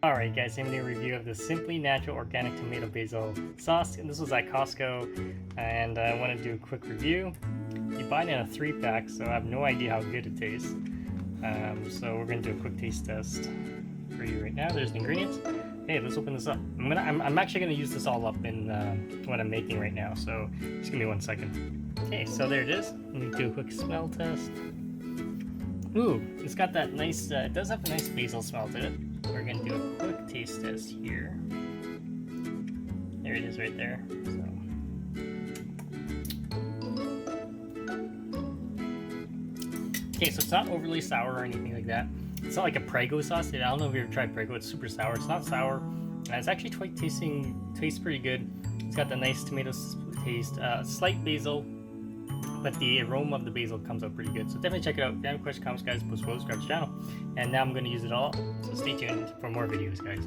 Alright guys, I'm doing a review of the Simply Natural Organic Tomato Basil Sauce, and this was at Costco, and I want to do a quick review. You buy it in a 3-pack, so I have no idea how good it tastes. So we're going to do a quick taste test for you right now. There's the ingredients. Hey, let's open this up. I'm actually going to use this all up in what I'm making right now, so just give me 1 second. Okay, so there it is. Let me do a quick smell test. Ooh, it's got that nice, it does have a nice basil smell to it. We're going to do a quick taste test here. There it is right there. Okay, so it's not overly sour or anything like that. It's not like a Prego sauce. I don't know if you've ever tried Prego. It's super sour. It's not sour. And it's actually tastes pretty good. It's got the nice tomato taste, slight basil, but the aroma of the basil comes out pretty good. So definitely check it out. If you have any questions, comments, guys, post below, subscribe to the channel. And now I'm going to use it all. So stay tuned for more videos, guys.